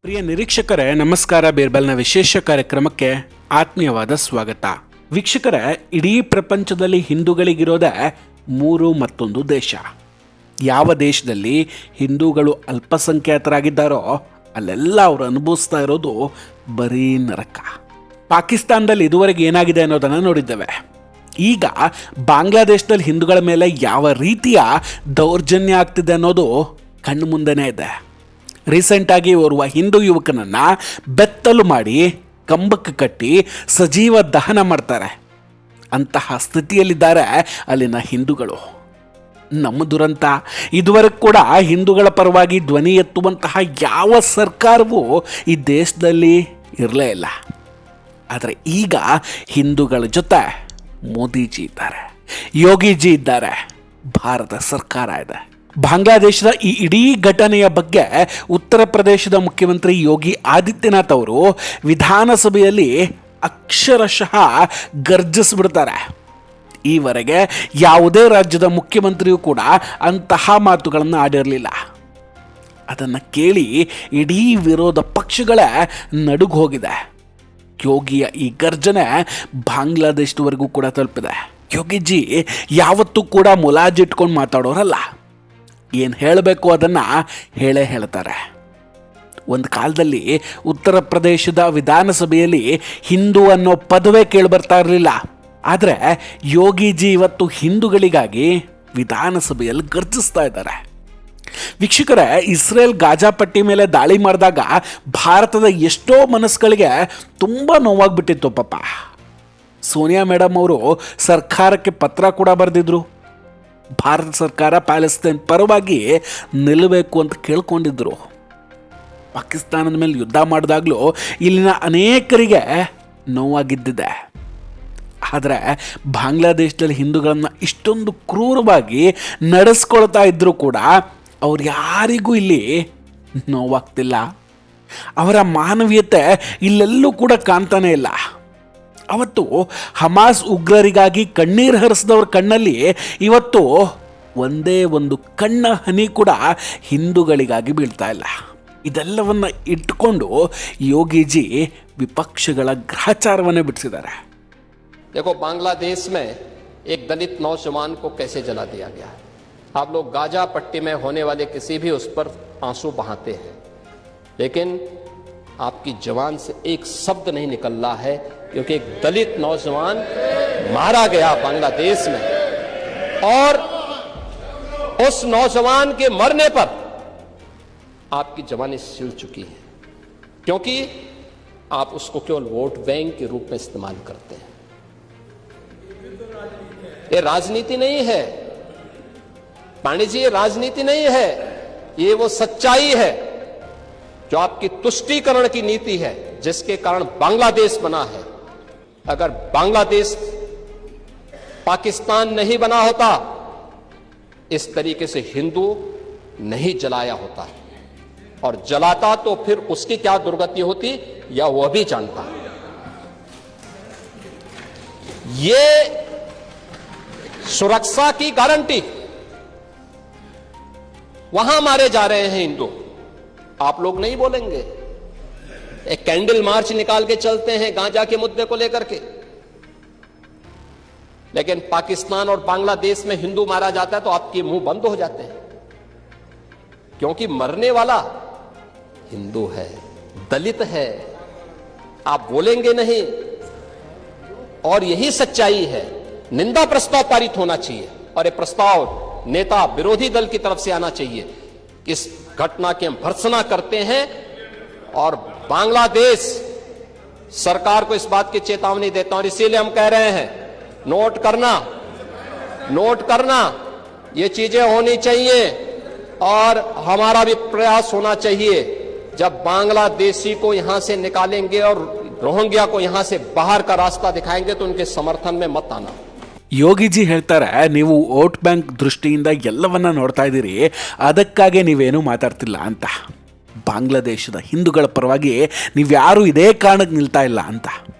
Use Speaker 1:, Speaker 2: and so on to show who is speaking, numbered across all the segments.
Speaker 1: ಪ್ರಿಯ ನಿರೀಕ್ಷಕರೇ ನಮಸ್ಕಾರ. ಬೇರ್ಬಲ್ನ ವಿಶೇಷ ಕಾರ್ಯಕ್ರಮಕ್ಕೆ ಆತ್ಮೀಯವಾದ ಸ್ವಾಗತ. ವೀಕ್ಷಕರೇ, ಇಡೀ ಪ್ರಪಂಚದಲ್ಲಿ ಹಿಂದೂಗಳಿಗಿರೋದೇ ಮತ್ತೊಂದು ದೇಶ. ಯಾವ ದೇಶದಲ್ಲಿ ಹಿಂದೂಗಳು ಅಲ್ಪಸಂಖ್ಯಾತರಾಗಿದ್ದಾರೋ ಅಲ್ಲೆಲ್ಲ ಅವರು ಅನುಭವಿಸ್ತಾ ಇರೋದು ಬರೀ ನರಕ. ಪಾಕಿಸ್ತಾನದಲ್ಲಿ ಇದುವರೆಗೆ ಏನಾಗಿದೆ ಅನ್ನೋದನ್ನು ನೋಡಿದ್ದೇವೆ. ಈಗ ಬಾಂಗ್ಲಾದೇಶದಲ್ಲಿ ಹಿಂದೂಗಳ ಮೇಲೆ ಯಾವ ರೀತಿಯ ದೌರ್ಜನ್ಯ ಆಗ್ತಿದೆ ಅನ್ನೋದು ಕಣ್ಣು ಮುಂದೆನೇ ಇದೆ. ರೀಸೆಂಟಾಗಿ ಓರ್ವ ಹಿಂದೂ ಯುವಕನನ್ನು ಬೆತ್ತಲು ಮಾಡಿ ಕಂಬಕ್ಕೆ ಕಟ್ಟಿ ಸಜೀವ ದಹನ ಮಾಡ್ತಾರೆ. ಅಂತಹ ಸ್ಥಿತಿಯಲ್ಲಿದ್ದಾರೆ ಅಲ್ಲಿನ ಹಿಂದೂಗಳು. ನಮ್ಮ ದುರಂತ, ಇದುವರೆಗೂ ಕೂಡ ಹಿಂದೂಗಳ ಪರವಾಗಿ ಧ್ವನಿ ಎತ್ತುವಂತಹ ಯಾವ ಸರ್ಕಾರವೂ ಈ ದೇಶದಲ್ಲಿ ಇರಲೇ ಇಲ್ಲ. ಆದರೆ ಈಗ ಹಿಂದೂಗಳ ಜೊತೆ ಮೋದಿಜಿ ಇದ್ದಾರೆ, ಯೋಗಿಜಿ ಇದ್ದಾರೆ, ಭಾರತ ಸರ್ಕಾರ ಇದೆ. ಬಾಂಗ್ಲಾದೇಶದ ಈ ಇಡೀ ಘಟನೆಯ ಬಗ್ಗೆ ಉತ್ತರ ಪ್ರದೇಶದ ಮುಖ್ಯಮಂತ್ರಿ ಯೋಗಿ ಆದಿತ್ಯನಾಥ್ ಅವರು ವಿಧಾನಸಭೆಯಲ್ಲಿ ಅಕ್ಷರಶಃ ಗರ್ಜಿಸ್ಬಿಡ್ತಾರೆ. ಈವರೆಗೆ ಯಾವುದೇ ರಾಜ್ಯದ ಮುಖ್ಯಮಂತ್ರಿಯೂ ಕೂಡ ಅಂತಹ ಮಾತುಗಳನ್ನು ಆಡಿರಲಿಲ್ಲ. ಅದನ್ನು ಕೇಳಿ ಇಡೀ ವಿರೋಧ ಪಕ್ಷಗಳೇ ನಡುಗು ಹೋಗಿದೆ. ಯೋಗಿಯ ಈ ಗರ್ಜನೆ ಬಾಂಗ್ಲಾದೇಶದವರೆಗೂ ಕೂಡ ತಲುಪಿದೆ. ಯೋಗಿಜಿ ಯಾವತ್ತೂ ಕೂಡ ಮುಲಾಜಿಟ್ಕೊಂಡು ಮಾತಾಡೋರಲ್ಲ. ಏನು ಹೇಳಬೇಕು ಅದನ್ನು ಹೇಳ್ತಾರೆ. ಒಂದು ಕಾಲದಲ್ಲಿ ಉತ್ತರ ಪ್ರದೇಶದ ವಿಧಾನಸಭೆಯಲ್ಲಿ ಹಿಂದೂ ಅನ್ನೋ ಪದವೇ ಕೇಳಿಬರ್ತಾ ಇರಲಿಲ್ಲ. ಆದರೆ ಯೋಗಿಜಿ ಇವತ್ತು ಹಿಂದೂಗಳಿಗಾಗಿ ವಿಧಾನಸಭೆಯಲ್ಲಿ ಗರ್ಜಿಸ್ತಾ ಇದ್ದಾರೆ. ವೀಕ್ಷಕರೇ, ಇಸ್ರೇಲ್ ಗಾಜಾ ಪಟ್ಟಿ ಮೇಲೆ ದಾಳಿ ಮಾಡಿದಾಗ ಭಾರತದ ಎಷ್ಟೋ ಮನಸ್ಸುಗಳಿಗೆ ತುಂಬ ನೋವಾಗ್ಬಿಟ್ಟಿತ್ತು ಪಾಪ. ಸೋನಿಯಾ ಮೇಡಮ್ ಅವರು ಸರ್ಕಾರಕ್ಕೆ ಪತ್ರ ಕೂಡ ಬರೆದಿದ್ರು. ಭಾರತ ಸರ್ಕಾರ ಪ್ಯಾಲೆಸ್ತೈನ್ ಪರವಾಗಿ ನಿಲ್ಲಬೇಕು ಅಂತ ಕೇಳ್ಕೊಂಡಿದ್ರು. ಪಾಕಿಸ್ತಾನದ ಮೇಲೆ ಯುದ್ಧ ಮಾಡಿದಾಗಲೂ ಇಲ್ಲಿನ ಅನೇಕರಿಗೆ ನೋವಾಗಿದ್ದಿದೆ. ಆದರೆ ಬಾಂಗ್ಲಾದೇಶದಲ್ಲಿ ಹಿಂದೂಗಳನ್ನು ಇಷ್ಟೊಂದು ಕ್ರೂರವಾಗಿ ನಡೆಸ್ಕೊಳ್ತಾ ಇದ್ದರೂ ಕೂಡ ಅವ್ರು ಯಾರಿಗೂ ಇಲ್ಲಿ ನೋವಾಗ್ತಿಲ್ಲ. ಅವರ ಮಾನವೀಯತೆ ಇಲ್ಲೆಲ್ಲೂ ಕೂಡ ಕಾಣ್ತಾನೆ ಇಲ್ಲ. ಅವತ್ತು ಹಮಾಸ್ ಉಗ್ರರಿಗಾಗಿ ಕಣ್ಣೀರು ಹರಿಸಿದವ್ರ ಕಣ್ಣಲ್ಲಿ ಇವತ್ತು ಒಂದೇ ಒಂದು ಕಣ್ಣ ಹನಿ ಕೂಡ ಹಿಂದೂಗಳಿಗಾಗಿ ಬೀಳ್ತಾ ಇಲ್ಲ. ಇದೆಲ್ಲವನ್ನು ಇಟ್ಕೊಂಡು ಯೋಗಿಜಿ ವಿಪಕ್ಷಗಳ ಗ್ರಹಚಾರವನ್ನೇ ಬಿಡಿಸಿದ್ದಾರೆ.
Speaker 2: देखो, बांग्लादेश में एक दलित नौजवान को कैसे जला दिया गया है. आप लोग गाजा पट्टी में होने वाले किसी भी उस पर आंसू बहाते हैं, लेकिन आपकी जवान से एक शब्द नहीं निकल रहा है, क्योंकि एक दलित नौजवान मारा गया बांग्लादेश में, और उस नौजवान के मरने पर आपकी जवानी सिल चुकी है, क्योंकि आप उसको केवल वोट बैंक के रूप में इस्तेमाल करते हैं. ये राजनीति नहीं है पांडे जी, ये राजनीति नहीं है, ये वो सच्चाई है जो आपकी तुष्टीकरण की नीति है, जिसके कारण बांग्लादेश बना है. अगर बांग्लादेश पाकिस्तान नहीं बना होता, इस तरीके से हिंदू नहीं जलाया होता, और जलाता तो फिर उसकी क्या दुर्गति होती या वह भी जानता. ये सुरक्षा की गारंटी, वहां मारे जा रहे हैं हिंदू, आप लोग नहीं बोलेंगे. एक कैंडल मार्च निकाल के चलते हैं गांजा के मुद्दे को लेकर के, लेकिन पाकिस्तान और बांग्लादेश में हिंदू मारा जाता है तो आपके मुंह बंद हो जाते हैं, क्योंकि मरने वाला हिंदू है, दलित है. आप बोलेंगे नहीं, और यही सच्चाई है. निंदा प्रस्ताव पारित होना चाहिए, और ये प्रस्ताव नेता विरोधी दल की तरफ से आना चाहिए. इस घटना की हम भर्त्सना करते हैं, और बांग्लादेश सरकार को इस बात की चेतावनी देता हूं, और इसीलिए हम कह रहे हैं, नोट करना, ये चीजें होनी चाहिए, और हमारा भी प्रयास होना चाहिए. जब बांग्लादेशी को यहां से निकालेंगे और रोहिंग्या को यहां से बाहर का रास्ता दिखाएंगे तो उनके समर्थन में मत आना.
Speaker 1: ಯೋಗಿಜಿ ಹೇಳ್ತಾರೆ, ನೀವು ವೋಟ್ ಬ್ಯಾಂಕ್ ದೃಷ್ಟಿಯಿಂದ ಎಲ್ಲವನ್ನ ನೋಡ್ತಾ ಇದ್ದೀರಿ, ಅದಕ್ಕಾಗಿ ನೀವೇನು ಮಾತಾಡ್ತಿಲ್ಲ ಅಂತ. ಬಾಂಗ್ಲಾದೇಶದ ಹಿಂದೂಗಳ ಪರವಾಗಿ ನೀವ್ಯಾರೂ ಇದೇ ಕಾರಣಕ್ಕೆ ನಿಲ್ತಾ ಇಲ್ಲ ಅಂತ.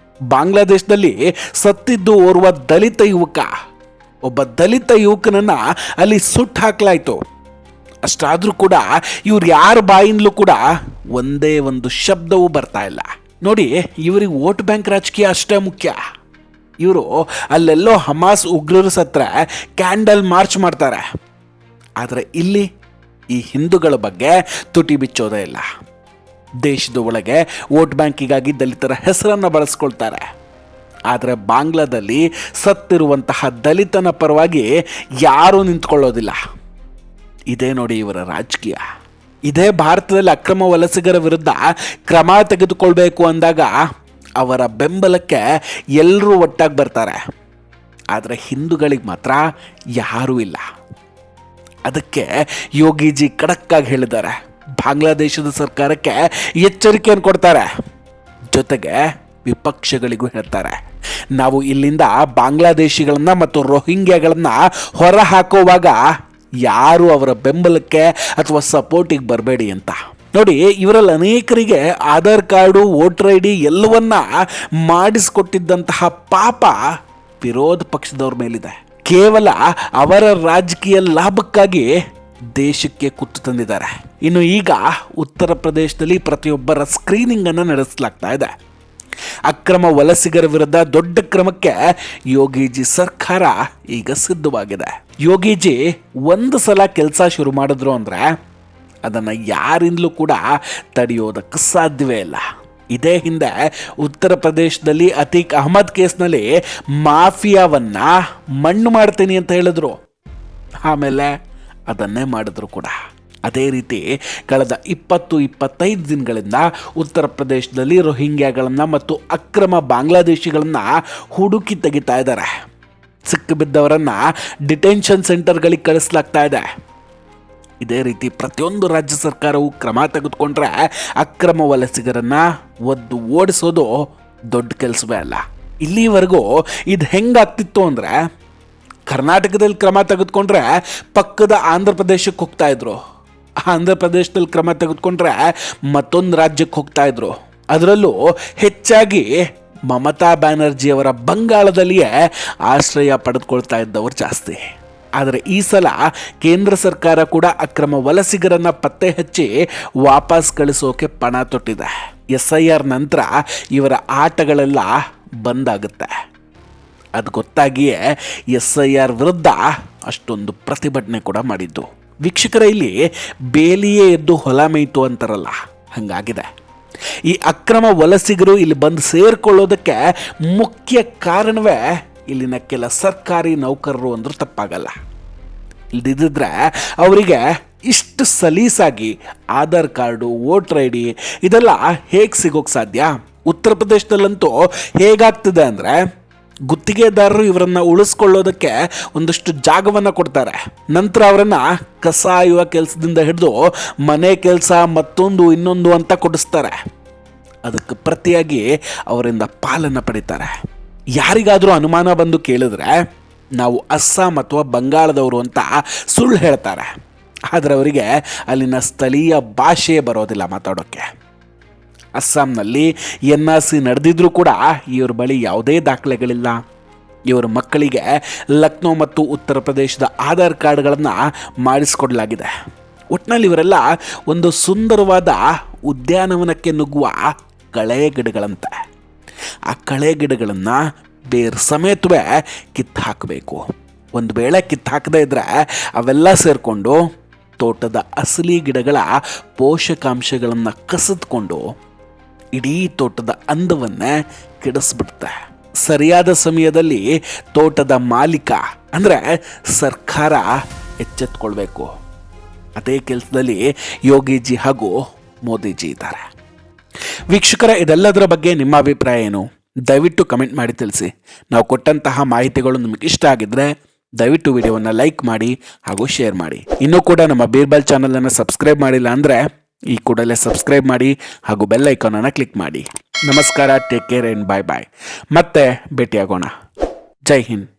Speaker 1: ಬಾಂಗ್ಲಾದೇಶದಲ್ಲಿ ಸತ್ತಿದ್ದು ಓರ್ವ ದಲಿತ ಯುವಕ. ಒಬ್ಬ ದಲಿತ ಯುವಕನನ್ನ ಅಲ್ಲಿ ಸುಟ್ಟು ಹಾಕಲಾಯಿತು. ಅಷ್ಟಾದರೂ ಕೂಡ ಇವ್ರು ಯಾರ ಬಾಯಿಂದಲೂ ಕೂಡ ಒಂದೇ ಒಂದು ಶಬ್ದವೂ ಬರ್ತಾ ಇಲ್ಲ. ನೋಡಿ, ಇವರಿಗೆ ವೋಟ್ ಬ್ಯಾಂಕ್ ರಾಜಕೀಯ ಅಷ್ಟೇ ಮುಖ್ಯ. ಇವರು ಅಲ್ಲೆಲ್ಲೋ ಹಮಾಸ್ ಉಗ್ರರು ಸತ್ರ ಕ್ಯಾಂಡಲ್ ಮಾರ್ಚ್ ಮಾಡ್ತಾರೆ. ಆದರೆ ಇಲ್ಲಿ ಈ ಹಿಂದೂಗಳ ಬಗ್ಗೆ ತುಟಿ ಬಿಚ್ಚೋದೇ ಇಲ್ಲ. ದೇಶದ ಒಳಗೆ ವೋಟ್ ಬ್ಯಾಂಕಿಗಾಗಿ ದಲಿತರ ಹೆಸರನ್ನು ಬಳಸ್ಕೊಳ್ತಾರೆ. ಆದರೆ ಬಾಂಗ್ಲಾದಲ್ಲಿ ಸತ್ತಿರುವಂತಹ ದಲಿತನ ಪರವಾಗಿ ಯಾರೂ ನಿಂತ್ಕೊಳ್ಳೋದಿಲ್ಲ. ಇದೇ ನೋಡಿ ಇವರ ರಾಜಕೀಯ. ಇದೇ ಭಾರತದಲ್ಲಿ ಅಕ್ರಮ ವಲಸಿಗರ ವಿರುದ್ಧ ಕ್ರಮ ತೆಗೆದುಕೊಳ್ಬೇಕು ಅಂದಾಗ ಅವರ ಬೆಂಬಲಕ್ಕೆ ಎಲ್ಲರೂ ಒಟ್ಟಾಗಿ ಬರ್ತಾರೆ. ಆದರೆ ಹಿಂದೂಗಳಿಗೆ ಮಾತ್ರ ಯಾರೂ ಇಲ್ಲ. ಅದಕ್ಕೆ ಯೋಗಿಜಿ ಖಡಕ್ಕಾಗಿ ಹೇಳಿದ್ದಾರೆ. ಬಾಂಗ್ಲಾದೇಶದ ಸರ್ಕಾರಕ್ಕೆ ಎಚ್ಚರಿಕೆಯನ್ನು ಕೊಡ್ತಾರೆ. ಜೊತೆಗೆ ವಿಪಕ್ಷಗಳಿಗೂ ಹೇಳ್ತಾರೆ, ನಾವು ಇಲ್ಲಿಂದ ಬಾಂಗ್ಲಾದೇಶಿಗಳನ್ನ ಮತ್ತು ರೋಹಿಂಗ್ಯಾಗಳನ್ನ ಹೊರ ಹಾಕುವಾಗ ಯಾರು ಅವರ ಬೆಂಬಲಕ್ಕೆ ಅಥವಾ ಸಪೋರ್ಟಿಗೆ ಬರಬೇಡಿ ಅಂತ. ನೋಡಿ, ಇವರಲ್ಲಿ ಅನೇಕರಿಗೆ Aadhaar card, voter I D ಎಲ್ಲವನ್ನ ಮಾಡಿಸ್ಕೊಟ್ಟಿದ್ದಂತಹ ಪಾಪ ವಿರೋಧ ಪಕ್ಷದವ್ರ ಮೇಲಿದೆ. ಕೇವಲ ಅವರ ರಾಜಕೀಯ ಲಾಭಕ್ಕಾಗಿ ದೇಶಕ್ಕೆ ಕುತ್ತು ತಂದಿದ್ದಾರೆ. ಇನ್ನು ಈಗ ಉತ್ತರ ಪ್ರದೇಶದಲ್ಲಿ ಪ್ರತಿಯೊಬ್ಬರ ಸ್ಕ್ರೀನಿಂಗ್ ಅನ್ನು ನಡೆಸಲಾಗ್ತಾ ಇದೆ. ಅಕ್ರಮ ವಲಸಿಗರ ವಿರುದ್ಧ ದೊಡ್ಡ ಕ್ರಮಕ್ಕೆ ಯೋಗಿಜಿ ಸರ್ಕಾರ ಈಗ ಸಿದ್ಧವಾಗಿದೆ. ಯೋಗಿಜಿ ಒಂದು ಸಲ ಕೆಲಸ ಶುರು ಮಾಡಿದ್ರು ಅಂದ್ರೆ ಅದನ್ನು ಯಾರಿಂದಲೂ ಕೂಡ ತಡೆಯೋದಕ್ಕೆ ಸಾಧ್ಯವೇ ಇಲ್ಲ. ಇದೇ ಹಿಂದೆ ಉತ್ತರ ಪ್ರದೇಶದಲ್ಲಿ ಅತೀಕ್ ಅಹಮದ್ ಕೇಸ್ನಲ್ಲಿ ಮಾಫಿಯಾವನ್ನ ಮಣ್ಣು ಮಾಡ್ತೀನಿ ಅಂತ ಹೇಳಿದ್ರು. ಆಮೇಲೆ ಅದನ್ನೇ ಮಾಡಿದ್ರು ಕೂಡ. ಅದೇ ರೀತಿ ಕಳೆದ 20-25 ದಿನಗಳಿಂದ ಉತ್ತರ ಪ್ರದೇಶದಲ್ಲಿ ರೋಹಿಂಗ್ಯಾಗಳನ್ನು ಮತ್ತು ಅಕ್ರಮ ಬಾಂಗ್ಲಾದೇಶಿಗಳನ್ನು ಹುಡುಕಿ ತೆಗಿತಾ ಇದ್ದಾರೆ. ಸಿಕ್ಕಿಬಿದ್ದವರನ್ನು ಡಿಟೆನ್ಷನ್ ಸೆಂಟರ್ಗಳಿಗೆ ಕಳಿಸಲಾಗ್ತಾ ಇದೆ. ಇದೇ ರೀತಿ ಪ್ರತಿಯೊಂದು ರಾಜ್ಯ ಸರ್ಕಾರವು ಕ್ರಮ ತೆಗೆದುಕೊಂಡ್ರೆ ಅಕ್ರಮ ವಲಸಿಗರನ್ನು ಒದ್ದು ಓಡಿಸೋದು ದೊಡ್ಡ ಕೆಲಸವೇ ಅಲ್ಲ. ಇಲ್ಲಿವರೆಗೂ ಇದು ಹೆಂಗಾಗ್ತಿತ್ತು ಅಂದರೆ, ಕರ್ನಾಟಕದಲ್ಲಿ ಕ್ರಮ ತೆಗೆದುಕೊಂಡ್ರೆ ಪಕ್ಕದ ಆಂಧ್ರ ಪ್ರದೇಶಕ್ಕೆ ಹೋಗ್ತಾ ಇದ್ರು. ಆಂಧ್ರ ಪ್ರದೇಶದಲ್ಲಿ ಕ್ರಮ ತೆಗೆದುಕೊಂಡ್ರೆ ಮತ್ತೊಂದು ರಾಜ್ಯಕ್ಕೆ ಹೋಗ್ತಾ ಇದ್ರು. ಅದರಲ್ಲೂ ಹೆಚ್ಚಾಗಿ ಮಮತಾ ಬ್ಯಾನರ್ಜಿಯವರ ಬಂಗಾಳದಲ್ಲಿಯೇ ಆಶ್ರಯ ಪಡೆದುಕೊಳ್ತಾ ಇದ್ದವರು ಜಾಸ್ತಿ. ಆದರೆ ಈ ಸಲ ಕೇಂದ್ರ ಸರ್ಕಾರ ಕೂಡ ಅಕ್ರಮ ವಲಸಿಗರನ್ನ ಪತ್ತೆ ಹಚ್ಚಿ ವಾಪಸ್ ಕಳಿಸೋಕೆ ಪಣ ತೊಟ್ಟಿದೆ. SIR ನಂತರ ಇವರ ಆಟಗಳೆಲ್ಲ ಬಂದಾಗುತ್ತೆ. ಅದು ಗೊತ್ತಾಗಿಯೇ SIR ವಿರುದ್ಧ ಅಷ್ಟೊಂದು ಪ್ರತಿಭಟನೆ ಕೂಡ ಮಾಡಿದ್ದು. ವೀಕ್ಷಕರ, ಇಲ್ಲಿ ಬೇಲಿಯೇ ಎದ್ದು ಹೊಲ ಮೇಯ್ತು ಅಂತಾರಲ್ಲ, ಹಂಗಾಗಿದೆ. ಈ ಅಕ್ರಮ ವಲಸಿಗರು ಇಲ್ಲಿ ಬಂದು ಸೇರ್ಕೊಳ್ಳೋದಕ್ಕೆ ಮುಖ್ಯ ಕಾರಣವೇ ಇಲ್ಲಿನ ಕೆಲ ಸರ್ಕಾರಿ ನೌಕರರು ಅಂದ್ರೂ ತಪ್ಪಾಗಲ್ಲ. ಇಲ್ದಿದ್ದರೆ ಅವರಿಗೆ ಇಷ್ಟು ಸಲೀಸಾಗಿ Aadhaar card, voter I D ಇದೆಲ್ಲ ಹೇಗೆ ಸಿಗೋಕ್ಕೆ ಸಾಧ್ಯ? ಉತ್ತರ ಪ್ರದೇಶದಲ್ಲಂತೂ ಹೇಗಾಗ್ತಿದೆ ಅಂದರೆ, ಗುತ್ತಿಗೆದಾರರು ಇವರನ್ನು ಉಳಿಸ್ಕೊಳ್ಳೋದಕ್ಕೆ ಒಂದಷ್ಟು ಜಾಗವನ್ನು ಕೊಡ್ತಾರೆ. ನಂತರ ಅವರನ್ನು ಕಸಾಯುವ ಕೆಲಸದಿಂದ ಹಿಡಿದು ಮನೆ ಕೆಲಸ ಮತ್ತೊಂದು ಇನ್ನೊಂದು ಅಂತ ಕೊಡಿಸ್ತಾರೆ. ಅದಕ್ಕೆ ಪ್ರತಿಯಾಗಿ ಅವರಿಂದ ಪಾಲನ್ನು ಪಡಿತಾರೆ. ಯಾರಿಗಾದರೂ ಅನುಮಾನ ಬಂದು ಕೇಳಿದ್ರೆ ನಾವು ಅಸ್ಸಾಂ ಅಥವಾ ಬಂಗಾಳದವರು ಅಂತ ಸುಳ್ಳು ಹೇಳ್ತಾರೆ. ಆದರೆ ಅವರಿಗೆ ಅಲ್ಲಿನ ಸ್ಥಳೀಯ ಭಾಷೆ ಬರೋದಿಲ್ಲ ಮಾತಾಡೋಕ್ಕೆ. ಅಸ್ಸಾಂನಲ್ಲಿ NRC ನಡೆದಿದ್ರೂ ಕೂಡ ಇವ್ರ ಬಳಿ ಯಾವುದೇ ದಾಖಲೆಗಳಿಲ್ಲ. ಇವರ ಮಕ್ಕಳಿಗೆ ಲಕ್ನೋ ಮತ್ತು ಉತ್ತರ ಪ್ರದೇಶದ ಆಧಾರ್ ಕಾರ್ಡ್ಗಳನ್ನು ಮಾಡಿಸ್ಕೊಡ್ಲಾಗಿದೆ. ಒಟ್ಟಿನಲ್ಲಿ ಇವರೆಲ್ಲ ಒಂದು ಸುಂದರವಾದ ಉದ್ಯಾನವನಕ್ಕೆ ನುಗ್ಗುವ ಕಳೆ ಗಿಡಗಳಂತೆ. ಆ ಕಳೆ ಗಿಡಗಳನ್ನು ಬೇರೆ ಸಮೇತವೇ ಕಿತ್ತು ಹಾಕಬೇಕು. ಒಂದು ವೇಳೆ ಕಿತ್ತು ಹಾಕದೇ ಇದ್ದರೆ ಅವೆಲ್ಲ ಸೇರಿಕೊಂಡು ತೋಟದ ಅಸಲಿ ಗಿಡಗಳ ಪೋಷಕಾಂಶಗಳನ್ನು ಕಸಿದುಕೊಂಡು ಇಡೀ ತೋಟದ ಅಂದವನ್ನೇ ಕೆಡಿಸ್ಬಿಡುತ್ತೆ. ಸರಿಯಾದ ಸಮಯದಲ್ಲಿ ತೋಟದ ಮಾಲೀಕ ಅಂದರೆ ಸರ್ಕಾರ ಎಚ್ಚೆತ್ಕೊಳ್ಬೇಕು. ಅದೇ ಕೆಲಸದಲ್ಲಿ ಯೋಗಿಜಿ ಹಾಗೂ ಮೋದಿಜಿ ಇದ್ದಾರೆ. ವೀಕ್ಷಕರ, ಇದೆಲ್ಲದರ ಬಗ್ಗೆ ನಿಮ್ಮ ಅಭಿಪ್ರಾಯ ಏನು? ದಯವಿಟ್ಟು ಕಮೆಂಟ್ ಮಾಡಿ ತಿಳಿಸಿ. ನಾವು ಕೊಟ್ಟಂತಹ ಮಾಹಿತಿಗಳು ನಿಮಗೆ ಇಷ್ಟ ಆಗಿದ್ದರೆ ದಯವಿಟ್ಟು ವಿಡಿಯೋವನ್ನು ಲೈಕ್ ಮಾಡಿ ಹಾಗೂ ಶೇರ್ ಮಾಡಿ. ಇನ್ನೂ ಕೂಡ ನಮ್ಮ ಬೀರ್ಬಲ್ ಚಾನಲನ್ನು ಸಬ್ಸ್ಕ್ರೈಬ್ ಮಾಡಿಲ್ಲ ಅಂದರೆ ಈ ಕೂಡಲೇ ಸಬ್ಸ್ಕ್ರೈಬ್ ಮಾಡಿ ಹಾಗೂ ಬೆಲ್ ಐಕಾನನ್ನು ಕ್ಲಿಕ್ ಮಾಡಿ. ನಮಸ್ಕಾರ, ಟೇಕ್ ಕೇರ್ ಆ್ಯಂಡ್ ಬಾಯ್ ಬಾಯ್. ಮತ್ತೆ ಭೇಟಿಯಾಗೋಣ. ಜೈ ಹಿಂದ್.